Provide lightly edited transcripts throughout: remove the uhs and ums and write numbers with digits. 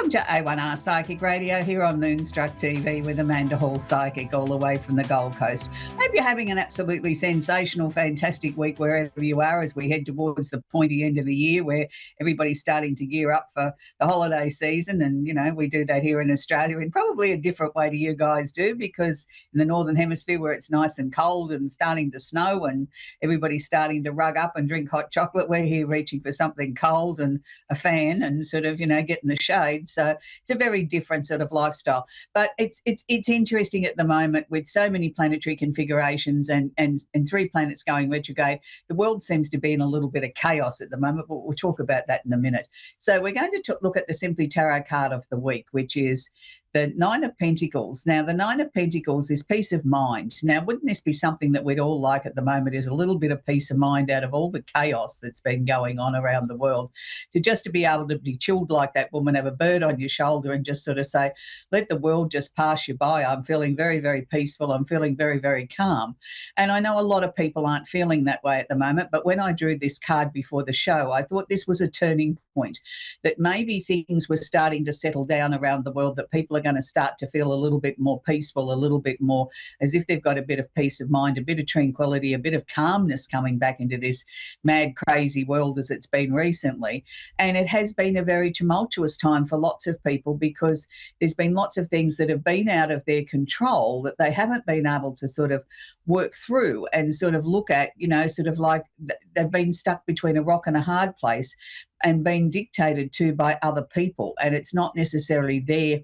Welcome to A1R Psychic Radio here on Moonstruck TV with Amanda Hall Psychic all the way from the Gold Coast. Hope you're having an absolutely sensational, fantastic week wherever you are as we head towards the pointy end of the year where everybody's starting to gear up for the holiday season. And, you know, we do that here in Australia in probably a different way to you guys do, because in the Northern Hemisphere where it's nice and cold and starting to snow and everybody's starting to rug up and drink hot chocolate, we're here reaching for something cold and a fan and sort of, you know, getting the shade. So it's a very different sort of lifestyle. But it's interesting at the moment with so many planetary configurations and three planets going retrograde. The world seems to be in a little bit of chaos at the moment, but we'll talk about that in a minute. So we're going to look at the Simply Tarot card of the week, which is the Nine of Pentacles. Now, the Nine of Pentacles is peace of mind. Now, wouldn't this be something that we'd all like at the moment, is a little bit of peace of mind out of all the chaos that's been going on around the world, to be able to be chilled like that woman, have a bird on your shoulder and just sort of say, let the world just pass you by. I'm feeling very, very peaceful. I'm feeling very, very calm. And I know a lot of people aren't feeling that way at the moment, but when I drew this card before the show, I thought this was a turning point, that maybe things were starting to settle down around the world, that people are going to start to feel a little bit more peaceful, a little bit more as if they've got a bit of peace of mind, a bit of tranquility, a bit of calmness coming back into this mad, crazy world as it's been recently. And it has been a very tumultuous time for lots of people, because there's been lots of things that have been out of their control that they haven't been able to sort of work through and sort of look at, you know, sort of like they've been stuck between a rock and a hard place and being dictated to by other people. And it's not necessarily their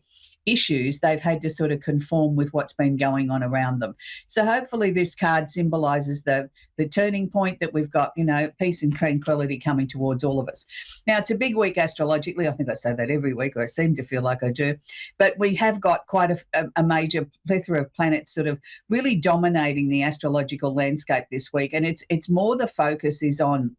issues. They've had to sort of conform with what's been going on around them. So hopefully this card symbolises the turning point, that we've got, you know, peace and tranquility coming towards all of us. Now, it's a big week astrologically. I think I say that every week, or I seem to feel like I do. But we have got quite a major plethora of planets sort of really dominating the astrological landscape this week. And it's more the focus is on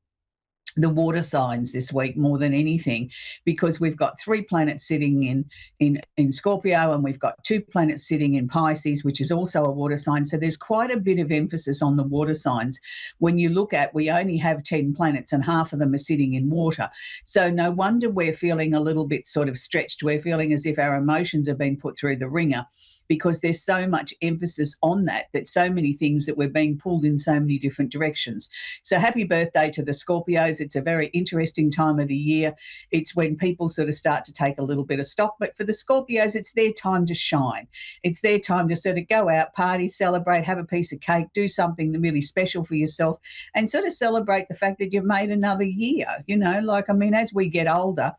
the water signs this week more than anything, because we've got three planets sitting in Scorpio, and we've got two planets sitting in Pisces, which is also a water sign. So there's quite a bit of emphasis on the water signs. When you look at, we only have 10 planets and half of them are sitting in water. So no wonder we're feeling a little bit sort of stretched. We're feeling as if our emotions have been put through the ringer, because there's so much emphasis on that so many things that we're being pulled in so many different directions. So happy birthday to the Scorpios. It's a very interesting time of the year. It's when people sort of start to take a little bit of stock. But for the Scorpios, it's their time to shine. It's their time to sort of go out, party, celebrate, have a piece of cake, do something really special for yourself, and sort of celebrate the fact that you've made another year. You know, like, I mean, as we get older,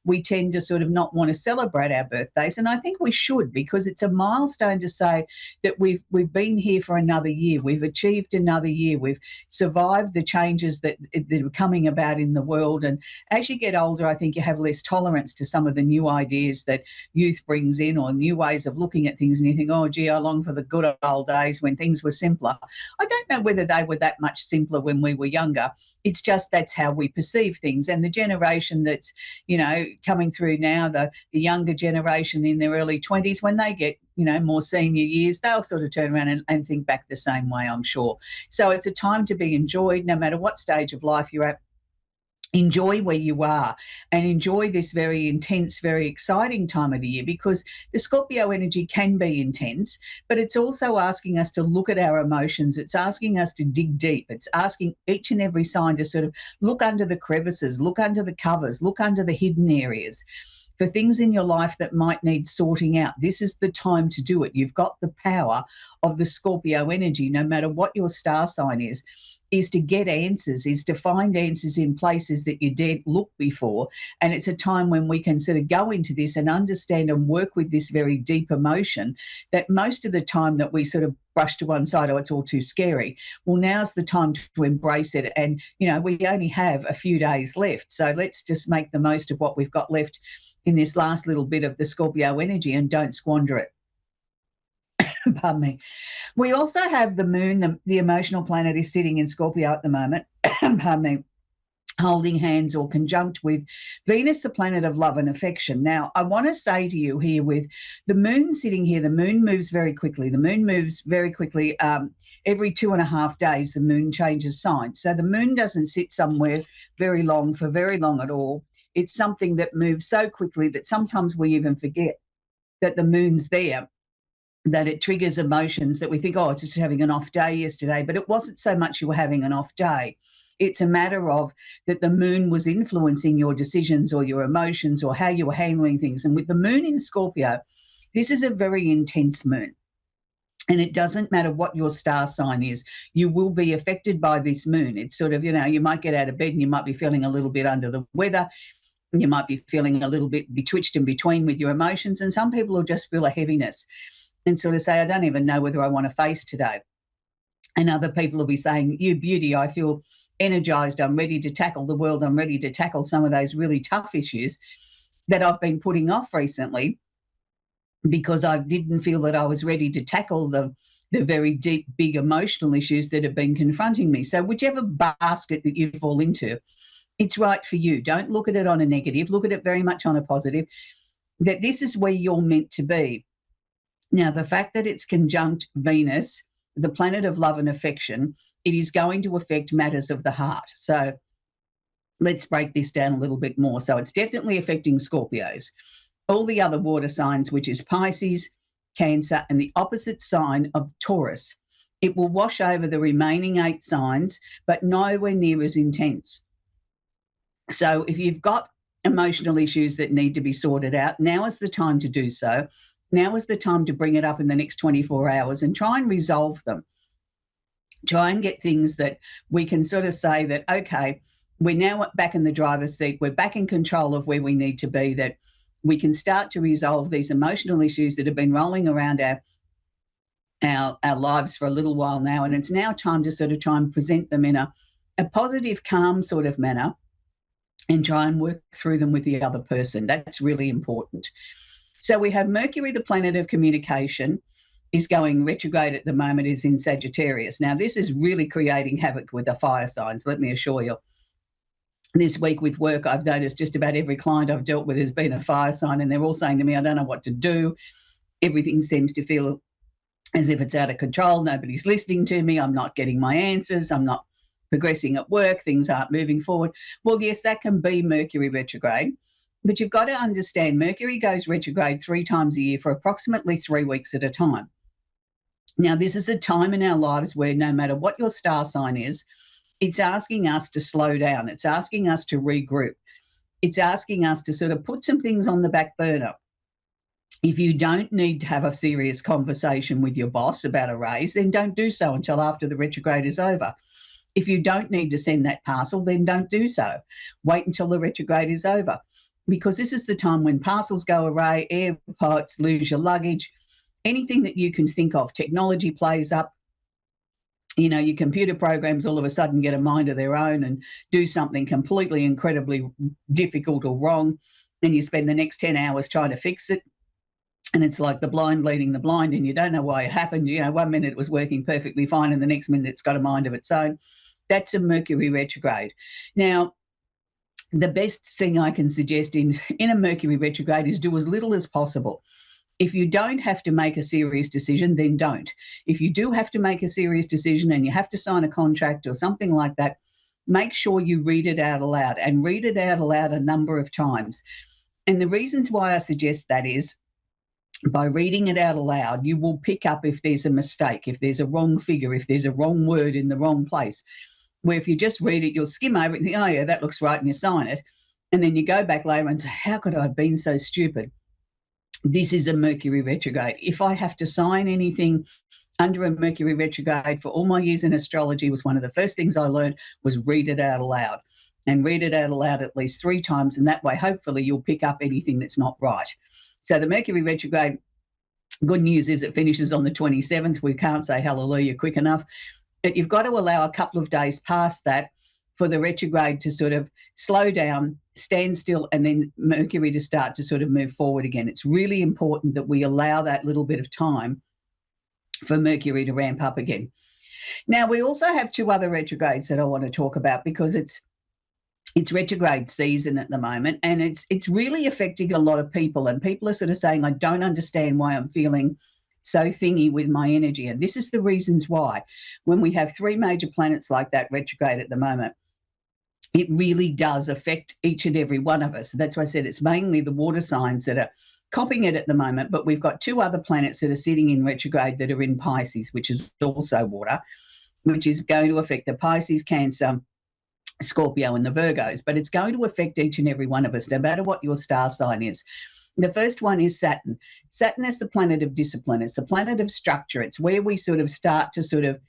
we tend to sort of not want to celebrate our birthdays. And I think we should, because it's a milestone to say that we've been here for another year. We've achieved another year. We've survived the changes that are coming about in the world. And as you get older, I think you have less tolerance to some of the new ideas that youth brings in, or new ways of looking at things. And you think, oh, gee, I long for the good old days when things were simpler. I don't know whether they were that much simpler when we were younger. It's just that's how we perceive things. And the generation that's, you know, coming through now, the younger generation in their early 20s, when they get, you know, more senior years, they'll sort of turn around and think back the same way, I'm sure. So it's a time to be enjoyed, no matter what stage of life you're at. Enjoy where you are and enjoy this very intense, very exciting time of the year, because the Scorpio energy can be intense, but it's also asking us to look at our emotions. It's asking us to dig deep. It's asking each and every sign to sort of look under the crevices, look under the covers, look under the hidden areas. For things in your life that might need sorting out, this is the time to do it. You've got the power of the Scorpio energy, no matter what your star sign is to get answers, is to find answers in places that you daren't look before. And it's a time when we can sort of go into this and understand and work with this very deep emotion that most of the time that we sort of brush to one side, oh, it's all too scary. Well, now's the time to embrace it. And, you know, we only have a few days left. So let's just make the most of what we've got left in this last little bit of the Scorpio energy and don't squander it. Pardon me. We also have the moon, the emotional planet, is sitting in Scorpio at the moment. Pardon me. Holding hands or conjunct with Venus, the planet of love and affection. Now, I want to say to you here, with the moon sitting here, the moon moves very quickly. The moon moves very quickly. Every 2.5 days, the moon changes signs. So the moon doesn't sit somewhere very long at all. It's something that moves so quickly that sometimes we even forget that the moon's there, that it triggers emotions that we think, oh, it's just having an off day yesterday. But it wasn't so much you were having an off day. It's a matter of that the moon was influencing your decisions or your emotions or how you were handling things. And with the moon in Scorpio, this is a very intense moon. And it doesn't matter what your star sign is, you will be affected by this moon. It's sort of, you might get out of bed and you might be feeling a little bit under the weather. You might be feeling a little bit betwixt in between with your emotions. And some people will just feel a heaviness and sort of say, I don't even know whether I want to face today. And other people will be saying, you beauty, I feel energized. I'm ready to tackle the world. I'm ready to tackle some of those really tough issues that I've been putting off recently because I didn't feel that I was ready to tackle the very deep, big emotional issues that have been confronting me. So whichever basket that you fall into, it's right for you. Don't look at it on a negative. Look at it very much on a positive, that this is where you're meant to be. Now, the fact that it's conjunct Venus, the planet of love and affection, it is going to affect matters of the heart. So let's break this down a little bit more. So it's definitely affecting Scorpios. All the other water signs, which is Pisces, Cancer, and the opposite sign of Taurus, it will wash over the remaining 8 signs, but nowhere near as intense. So if you've got emotional issues that need to be sorted out, now is the time to do so. Now is the time to bring it up in the next 24 hours and try and resolve them. Try and get things that we can sort of say that, okay, we're now back in the driver's seat. We're back in control of where we need to be, that we can start to resolve these emotional issues that have been rolling around our lives for a little while now. And it's now time to sort of try and present them in a positive, calm sort of manner and try and work through them with the other person. That's really important. So we have Mercury, the planet of communication, is going retrograde at the moment, is in Sagittarius. Now, this is really creating havoc with the fire signs, let me assure you. This week with work, I've noticed just about every client I've dealt with has been a fire sign, and they're all saying to me, I don't know what to do. Everything seems to feel as if it's out of control. Nobody's listening to me. I'm not getting my answers. I'm not progressing at work. Things aren't moving forward. Well, yes, that can be Mercury retrograde. But you've got to understand Mercury goes retrograde 3 times a year for approximately 3 weeks at a time. Now, this is a time in our lives where no matter what your star sign is, it's asking us to slow down. It's asking us to regroup. It's asking us to sort of put some things on the back burner. If you don't need to have a serious conversation with your boss about a raise, then don't do so until after the retrograde is over. If you don't need to send that parcel, then don't do so. Wait until the retrograde is over, because this is the time when parcels go away, airports lose your luggage, anything that you can think of, technology plays up. Your computer programs all of a sudden get a mind of their own and do something completely incredibly difficult or wrong, and you spend the next 10 hours trying to fix it. And it's like the blind leading the blind, and you don't know why it happened. 1 minute it was working perfectly fine, and the next minute it's got a mind of its own. That's a Mercury retrograde. Now, the best thing I can suggest in a Mercury retrograde is do as little as possible. If you don't have to make a serious decision, then don't. If you do have to make a serious decision and you have to sign a contract or something like that, make sure you read it out aloud, and read it out aloud a number of times. And the reasons why I suggest that is, by reading it out aloud, you will pick up if there's a mistake, if there's a wrong figure, if there's a wrong word in the wrong place. Where if you just read it, you'll skim over it and think, oh, yeah, that looks right, and you sign it. And then you go back later and say, how could I have been so stupid? This is a Mercury retrograde. If I have to sign anything under a Mercury retrograde for all my years in astrology, was one of the first things I learned was read it out aloud, and read it out aloud at least 3 times. And that way, hopefully, you'll pick up anything that's not right. So the Mercury retrograde, good news is it finishes on the 27th. We can't say hallelujah quick enough. But you've got to allow a couple of days past that for the retrograde to sort of slow down, stand still, and then Mercury to start to sort of move forward again. It's really important that we allow that little bit of time for Mercury to ramp up again. Now, we also have 2 other retrogrades that I want to talk about, because it's retrograde season at the moment, and it's really affecting a lot of people, and people are sort of saying, I don't understand why I'm feeling so thingy with my energy. And this is the reasons why. When we have 3 major planets like that retrograde at the moment, it really does affect each and every one of us. That's why I said it's mainly the water signs that are copying it at the moment, but we've got 2 other planets that are sitting in retrograde that are in Pisces, which is also water, which is going to affect the Pisces, Cancer, Scorpio and the Virgos, but it's going to affect each and every one of us, no matter what your star sign is. The first one is Saturn. Saturn is the planet of discipline. It's the planet of structure. It's where we sort of start to sort of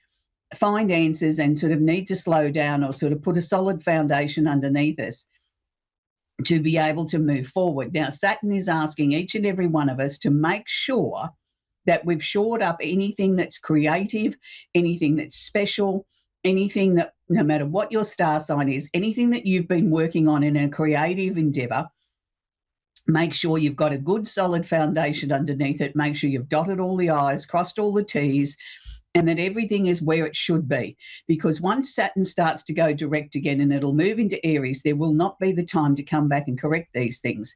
find answers and sort of need to slow down or sort of put a solid foundation underneath us to be able to move forward. Now, Saturn is asking each and every one of us to make sure that we've shored up anything that's creative, anything that's special, anything that, no matter what your star sign is, anything that you've been working on in a creative endeavour, make sure you've got a good solid foundation underneath it. Make sure you've dotted all the I's, crossed all the T's, and that everything is where it should be. Because once Saturn starts to go direct again and it'll move into Aries, there will not be the time to come back and correct these things.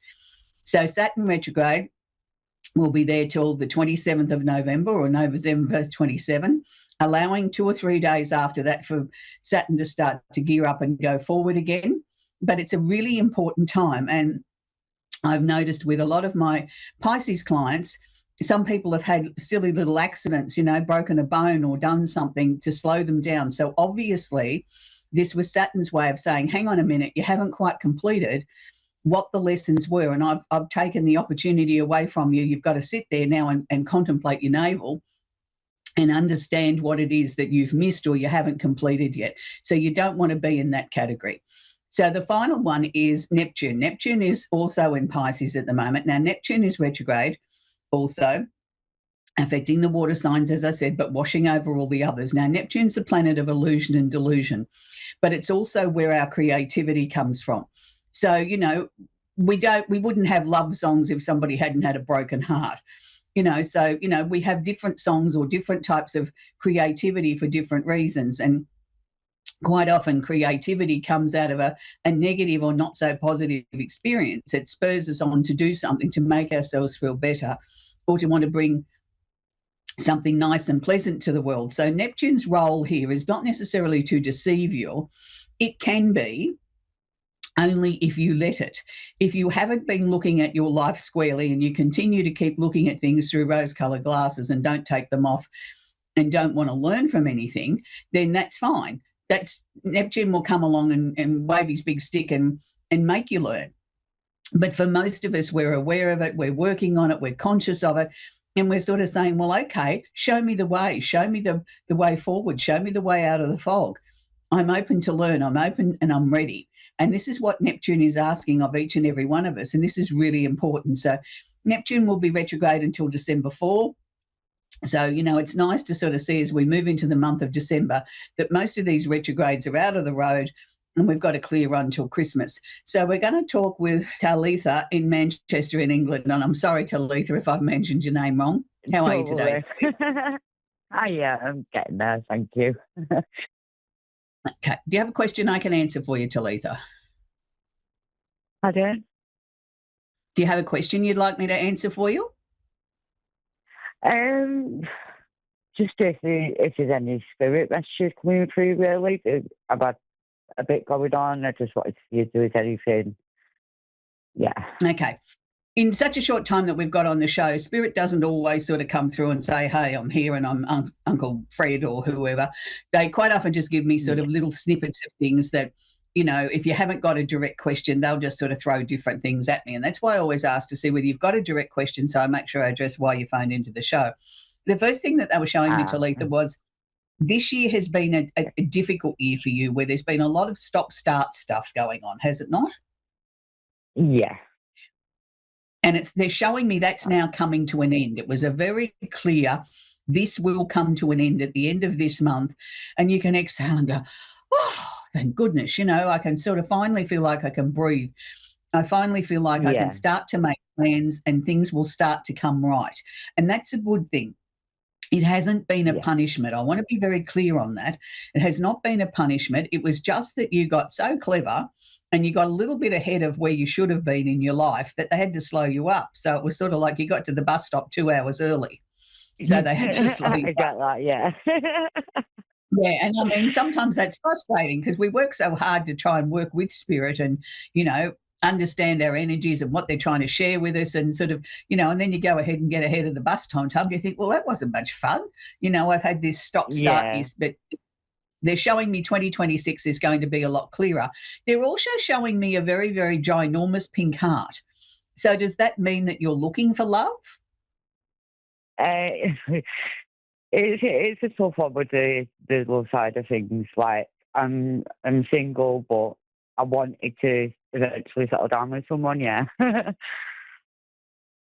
So Saturn retrograde will be there till the 27th of November or November 27, allowing 2 or 3 days after that for Saturn to start to gear up and go forward again. But it's a really important time. And I've noticed with a lot of my Pisces clients, some people have had silly little accidents, broken a bone or done something to slow them down. So obviously this was Saturn's way of saying, hang on a minute, you haven't quite completed what the lessons were, and I've taken the opportunity away from you. You've got to sit there now and contemplate your navel and understand what it is that you've missed or you haven't completed yet. So you don't want to be in that category. So the final one is Neptune. Neptune is also in Pisces at the moment. Now, Neptune is retrograde also, affecting the water signs, as I said, but washing over all the others. Now, Neptune's the planet of illusion and delusion, but it's also where our creativity comes from. So, we wouldn't have love songs if somebody hadn't had a broken heart. So, we have different songs or different types of creativity for different reasons. And quite often creativity comes out of a negative or not so positive experience. It spurs us on to do something to make ourselves feel better or to want to bring something nice and pleasant to the world. So Neptune's role here is not necessarily to deceive you. It can be, only if you let it. If you haven't been looking at your life squarely and you continue to keep looking at things through rose-coloured glasses and don't take them off and don't want to learn from anything, then that's fine. That's Neptune will come along and wave his big stick and make you learn. But for most of us, we're aware of it, we're working on it, we're conscious of it, and we're sort of saying, well, okay, show me the way, show me the way forward, show me the way out of the fog. I'm open to learn, I'm open and I'm ready. And this is what Neptune is asking of each and every one of us, and this is really important. So Neptune will be retrograde until December 4. So, it's nice to sort of see as we move into the month of December that most of these retrogrades are out of the road and we've got a clear run till Christmas. So we're going to talk with Talitha in Manchester in England. And I'm sorry, Talitha, if I've mentioned your name wrong. How are you today? I'm getting there, thank you. Okay. Do you have a question I can answer for you, Talitha? I don't. Do you have a question you'd like me to answer for you? Just if there's any spirit messages coming through, really. I've had a bit going on. I just wanted to see if there was anything. Yeah. Okay. In such a short time that we've got on the show, Spirit doesn't always sort of come through and say, hey, I'm here and I'm Uncle Fred or whoever. They quite often just give me sort of little snippets of things that, if you haven't got a direct question, they'll just sort of throw different things at me. And that's why I always ask to see whether you've got a direct question, so I make sure I address why you phoned into the show. The first thing that they were showing me, Talitha, was this year has been a difficult year for you where there's been a lot of stop-start stuff going on, has it not? Yeah. And they're showing me that's now coming to an end. It was a very clear, this will come to an end at the end of this month. And you can exhale and go, oh, thank goodness, I can sort of finally feel like I can breathe. I finally feel like I can start to make plans and things will start to come right. And that's a good thing. It hasn't been a punishment. I want to be very clear on that. It has not been a punishment. It was just that you got so clever and you got a little bit ahead of where you should have been in your life that they had to slow you up. So it was sort of like you got to the bus stop 2 hours early. So they had to slow you I up. get that, yeah. Yeah, and I mean, sometimes that's frustrating because we work so hard to try and work with spirit and, you know, understand our energies and what they're trying to share with us and sort of, you know, and then you go ahead and get ahead of the bus timetable. You think, well, that wasn't much fun. You know, I've had this stop start Yeah. this, but they're showing me 2026 is going to be a lot clearer. They're also showing me a very, very ginormous pink heart. So does that mean that you're looking for love? Uh, it's a tough one with the love side of things. Like I'm single, but I wanted to eventually settle down with someone. Yeah.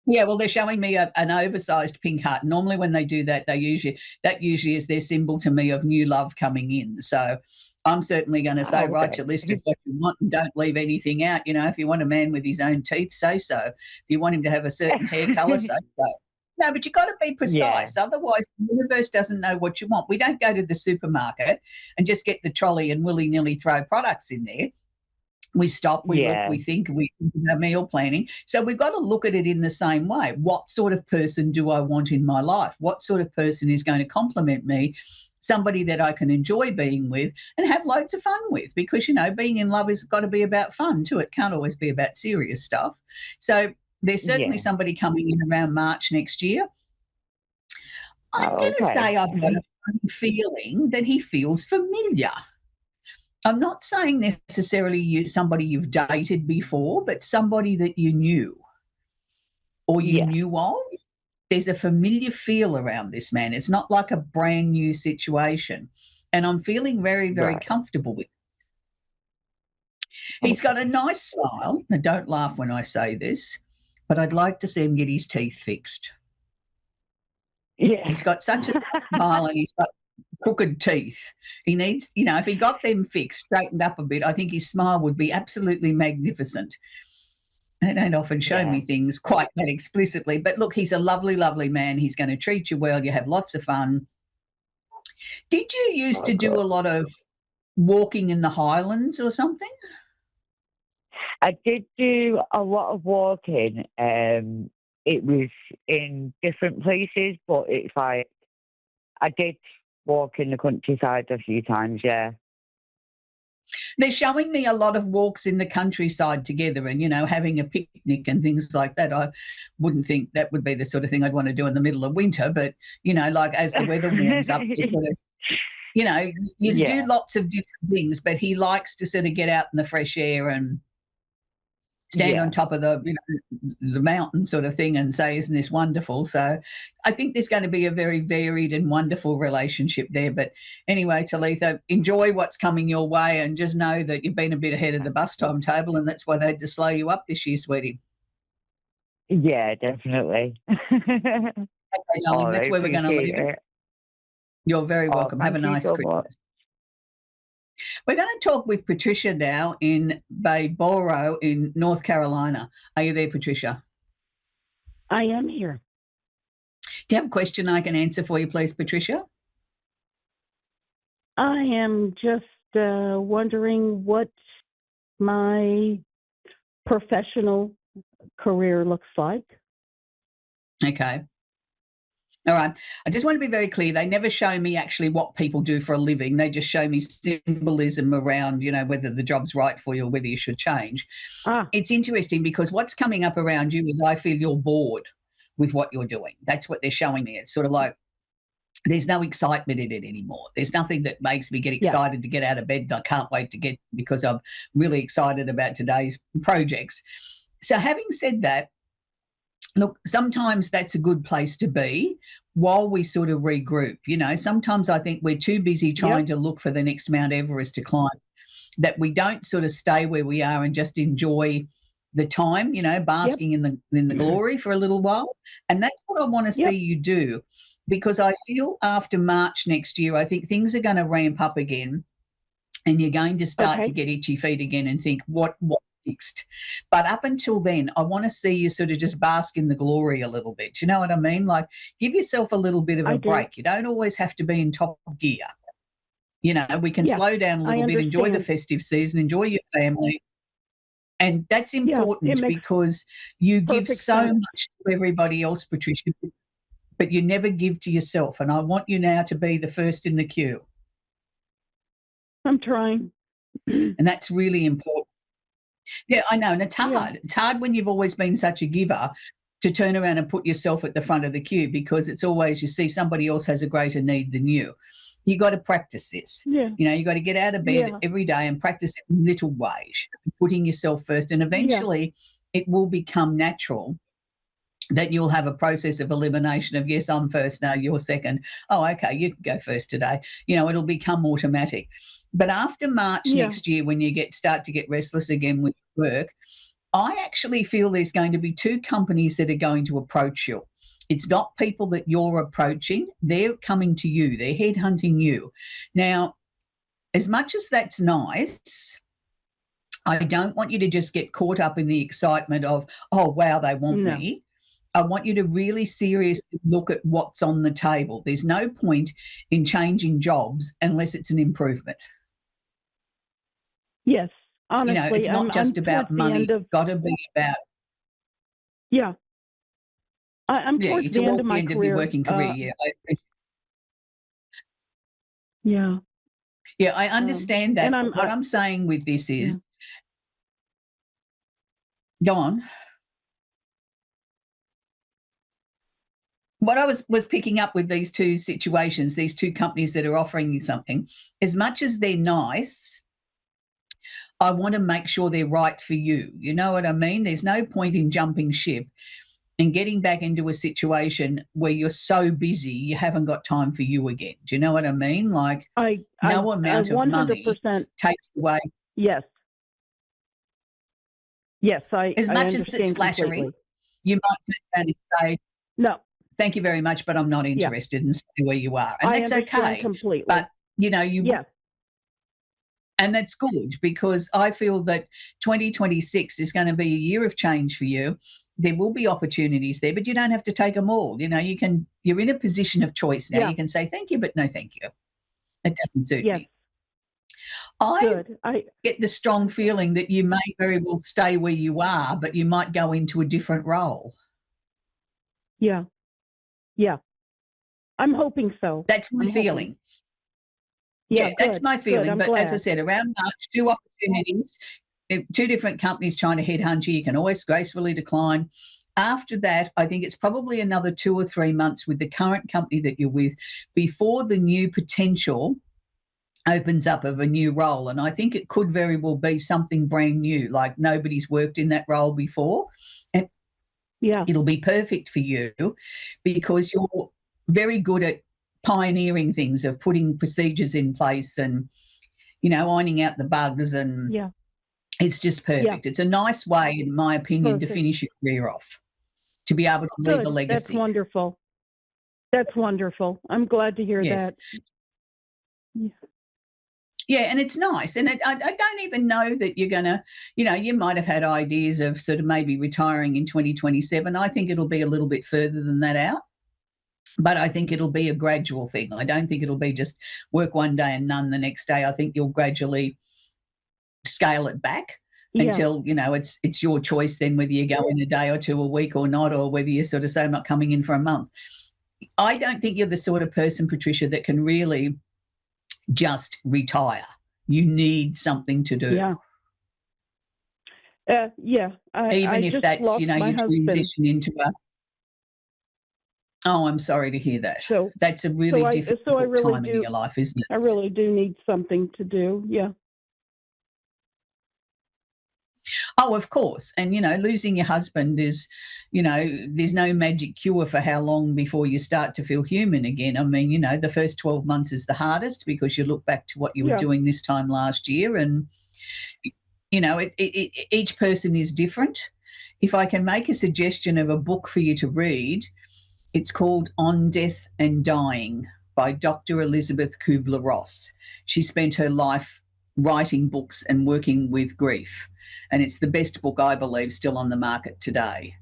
Yeah, well, they're showing me an oversized pink heart. Normally, when they do that, that usually is their symbol to me of new love coming in. So, I'm certainly going to say, Oh, write okay. your list of what you want and don't leave anything out. You know, if you want a man with his own teeth, say so. If you want him to have a certain hair color, say so. No, but you've got to be Yeah. precise. Otherwise, the universe doesn't know what you want. We don't go to the supermarket and just get the trolley and willy nilly throw products in there. We stop, we look, Yeah. we think, we do our meal planning. So we've got to look at it in the same way. What sort of person do I want in my life? What sort of person is going to complement me? Somebody that I can enjoy being with and have loads of fun with, because, you know, being in love has got to be about fun too. It can't always be about serious stuff. So there's certainly Yeah. somebody coming in around March next year. I'm Oh, going to okay. say I've got a funny feeling that he feels familiar. I'm not saying necessarily somebody you've dated before, but somebody that you knew or you Yeah. knew of. There's a familiar feel around this man. It's not like a brand new situation. And I'm feeling very, very Right. comfortable with it. He's got a Okay. nice smile. Now, don't laugh when I say this, but I'd like to see him get his teeth fixed. Yeah. He's got such a smile and he's got crooked teeth. He needs, you know, if he got them fixed, straightened up a bit, I think his smile would be absolutely magnificent. They don't often show Yeah. me things quite that explicitly, but look, he's a lovely, lovely man. He's going to treat you well. You have lots of fun. Did you used Oh, to do good. a lot of walking in the Highlands or something? I did do a lot of walking. It was in different places, but it's like I did walk in the countryside a few times. Yeah. They're showing me a lot of walks in the countryside together and, you know, having a picnic and things like that. I wouldn't think that would be the sort of thing I'd want to do in the middle of winter, but, you know, like as the weather warms up, to sort of, you know, you do Yeah. lots of different things, but he likes to sort of get out in the fresh air and stand on Yeah. top of the mountain sort of thing and say, "Isn't this wonderful?" So, I think there's going to be a very varied and wonderful relationship there. But anyway, Talitha, enjoy what's coming your way, and just know that you've been a bit ahead of the bus timetable, and that's why they had to slow you up this year, sweetie. Yeah, definitely. Okay, Oh, darling, I that's where we're going to appreciate leave it. it. You're very Oh, welcome. Have a thank you nice so much. Christmas. We're going to talk with Patricia now in Bayboro in North Carolina. Are you there, Patricia? I am here. Do you have a question I can answer for you, please, Patricia? I am just wondering what my professional career looks like. Okay. All right. I just want to be very clear. They never show me actually what people do for a living. They just show me symbolism around, you know, whether the job's right for you or whether you should change. Ah, It's interesting because what's coming up around you is I feel you're bored with what you're doing. That's what they're showing me. It's sort of like there's no excitement in it anymore. There's nothing that makes me get yeah. excited to get out of bed. And I can't wait to get because I'm really excited about today's projects. So having said that, look, sometimes that's a good place to be while we sort of regroup. You know, sometimes I think we're too busy trying Yep. to look for the next Mount Everest to climb that we don't sort of stay where we are and just enjoy the time, you know, Yep. basking in the glory for a little while. And that's what I want to see Yep. you do because I feel after March next year, I think things are going to ramp up again and you're going to start to Okay. get itchy feet again and think, what's next? But up until then, I want to see you sort of just bask in the glory a little bit. You know what I mean? Like give yourself a little bit of I a do. break. You don't always have to be in top gear. You know, we can Yeah. slow down a I little bit, enjoy the understand. festive season, enjoy your family. And that's Yeah. It important makes because you give perfect so sense. much to everybody else, Patricia, but you never give to yourself. And I want you now to be the first in the queue. I'm trying. And that's really important. Yeah, I know, and it's Yeah. hard. It's hard when you've always been such a giver to turn around and put yourself at the front of the queue, because it's always you see somebody else has a greater need than you. You got to practice this. Yeah. You got to get out of bed Yeah. every day and practice it in little ways, putting yourself first, and Yeah. eventually it will become natural that you'll have a process of elimination of, yes, I'm first, no, you're second. Oh, okay, you can go first today. It'll become automatic. But after March Yeah. next year, when you start to get restless again with work, I actually feel there's going to be two companies that are going to approach you. It's not people that you're approaching. They're coming to you. They're headhunting you. Now, as much as that's nice, I don't want you to just get caught up in the excitement of, oh, wow, they want No. me. I want you to really seriously look at what's on the table. There's no point in changing jobs unless it's an improvement. Yes. Honestly, It's not just I'm about towards the money. end of It's got to be about, yeah. I'm yeah, towards you're the end towards of the my end of your career. working career. Yeah. Yeah, I understand that. And But what I'm saying with this yeah. is, go on. What I was picking up with these two situations, these two companies that are offering you something, as much as they're nice, I want to make sure they're right for you. You know what I mean? There's no point in jumping ship and getting back into a situation where you're so busy you haven't got time for you again. Do you know what I mean? Like, I no amount of money 100% takes away. yes. Yes, As I much as it's understand flattering, completely. you might turn around and say, No. thank you very much, but I'm not Yeah. interested, and stay where you are. And I that's understand okay. completely. But, you Yes. and that's good, because I feel that 2026 is going to be a year of change for you. There will be opportunities there, but you don't have to take them all. You're in a position of choice now. Yeah. You can say thank you, but no thank you. It doesn't suit Yes. me. I Good. get the strong feeling that you may very well stay where you are, but you might go into a different role. Yeah. Yeah. I'm hoping so. That's my I'm hoping. feeling. Yeah, that's good. my Good. feeling. I'm But as I glad. said, around March, two opportunities, two different companies trying to headhunt you. You can always gracefully decline. After that, I think it's probably another 2 or 3 months with the current company that you're with before the new potential opens up of a new role. And I think it could very well be something brand new, like nobody's worked in that role before. And Yeah. it'll be perfect for you because you're very good at pioneering things, of putting procedures in place and, ironing out the bugs, and Yeah. it's just Yeah. perfect. It's a nice way, in my opinion, to Perfect. finish your career off, to be able to leave a Good. That's legacy. wonderful. That's wonderful. I'm glad to hear Yes. that. Yeah. Yeah, and it's nice. And I don't even know that you're going to, you might have had ideas of sort of maybe retiring in 2027. I think it'll be a little bit further than that out, but I think it'll be a gradual thing. I don't think it'll be just work one day and none the next day. I think you'll gradually scale it back Yeah. until, it's your choice then whether you go in a day or two, a week or not, or whether you sort of say, I'm not coming in for a month. I don't think you're the sort of person, Patricia, that can really just retire. You need something to do. Yeah. Yeah. Even I if just that's, lost you my husband. transition into a, oh, I'm sorry to hear that. So That's a really difficult I really time in do. your life, isn't it? I really do need something to do. Yeah. Oh, of course. And, losing your husband is, there's no magic cure for how long before you start to feel human again. I mean, the first 12 months is the hardest because you look back to what you were Yeah. doing this time last year, and, each person is different. If I can make a suggestion of a book for you to read, it's called On Death and Dying by Dr. Elizabeth Kubler-Ross. She spent her life writing books and working with grief, and it's the best book, I believe, still on the market today.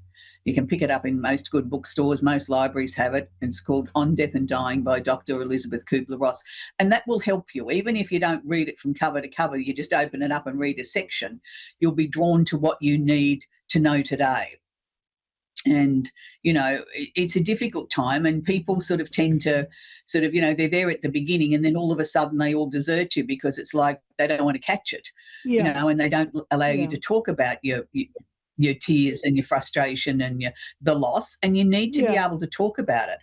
You can pick it up in most good bookstores. Most libraries have it. It's called On Death and Dying by Dr. Elizabeth Kubler-Ross. And that will help you. Even if you don't read it from cover to cover, you just open it up and read a section, you'll be drawn to what you need to know today. And, it's a difficult time, and people sort of tend to they're there at the beginning, and then all of a sudden they all desert you because it's like they don't want to catch it, Yeah. and they don't allow you Yeah. to talk about your tears and your frustration and the loss, and you need to be Yeah. able to talk about it.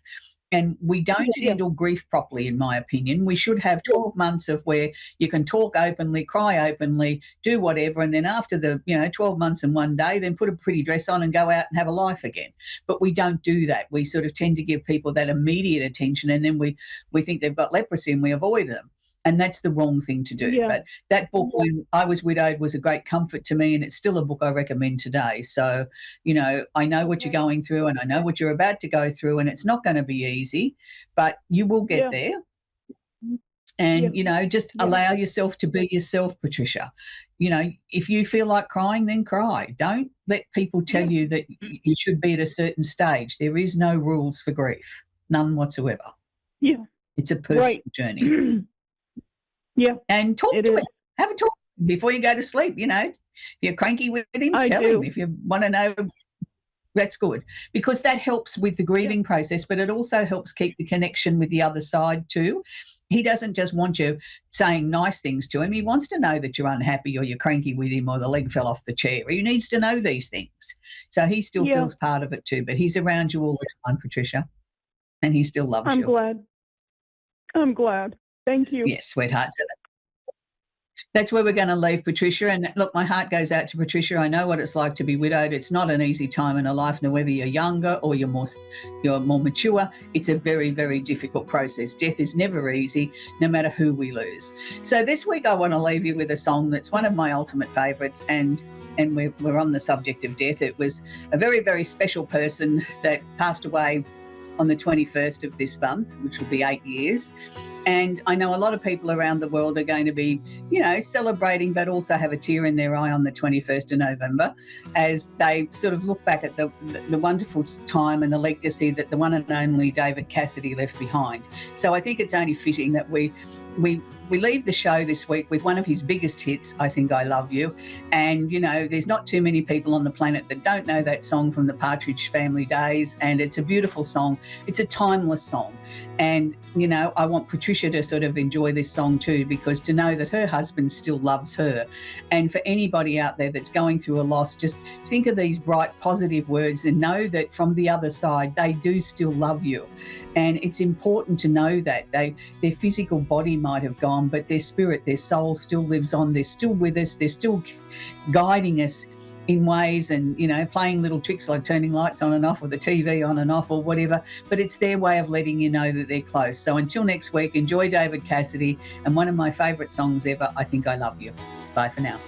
And we don't Yeah. handle grief properly, in my opinion. We should have 12 months of where you can talk openly, cry openly, do whatever, and then after the 12 months and 1 day, then put a pretty dress on and go out and have a life again. But we don't do that. We sort of tend to give people that immediate attention, and then we think they've got leprosy and we avoid them. And that's the wrong thing to do. Yeah. But that book, When I Was Widowed, was a great comfort to me, and it's still a book I recommend today. So, I know what you're going through, and I know what you're about to go through, and it's not going to be easy, but you will get Yeah. there. And, just Yeah. allow yourself to be yourself, Patricia. If you feel like crying, then cry. Don't let people tell you that you should be at a certain stage. There is no rules for grief, none whatsoever. Yeah. It's a personal Right. journey. Yeah. And talk It to is. him. Have a talk before you go to sleep. If you're cranky with him, I tell do. him. If you want to know, that's good, because that helps with the grieving process, but it also helps keep the connection with the other side too. He doesn't just want you saying nice things to him. He wants to know that you're unhappy or you're cranky with him or the leg fell off the chair. He needs to know these things. So he still Yeah. feels part of it too, but he's around you all the time, Patricia, and he still loves I'm you. glad. I'm glad. Thank you. Yes, sweetheart. So that's where we're going to leave, Patricia. And look, my heart goes out to Patricia. I know what it's like to be widowed. It's not an easy time in a life, no, whether you're younger or you're more mature. It's a very, very difficult process. Death is never easy, no matter who we lose. So this week I want to leave you with a song that's one of my ultimate favourites, and we're on the subject of death. It was a very, very special person that passed away on the 21st of this month, which will be 8 years. And I know a lot of people around the world are going to be, celebrating, but also have a tear in their eye on the 21st of November as they sort of look back at the wonderful time and the legacy that the one and only David Cassidy left behind. So I think it's only fitting that we leave the show this week with one of his biggest hits, I Think I Love You. And, there's not too many people on the planet that don't know that song from the Partridge Family days. And it's a beautiful song. It's a timeless song. And, I want Patricia to sort of enjoy this song too, because to know that her husband still loves her. And for anybody out there that's going through a loss, just think of these bright, positive words and know that from the other side, they do still love you. And it's important to know that their physical body might have gone, but their spirit, their soul still lives on. They're still with us. They're still guiding us in ways and, playing little tricks like turning lights on and off or the TV on and off or whatever. But it's their way of letting you know that they're close. So until next week, enjoy David Cassidy and one of my favourite songs ever, I Think I Love You. Bye for now.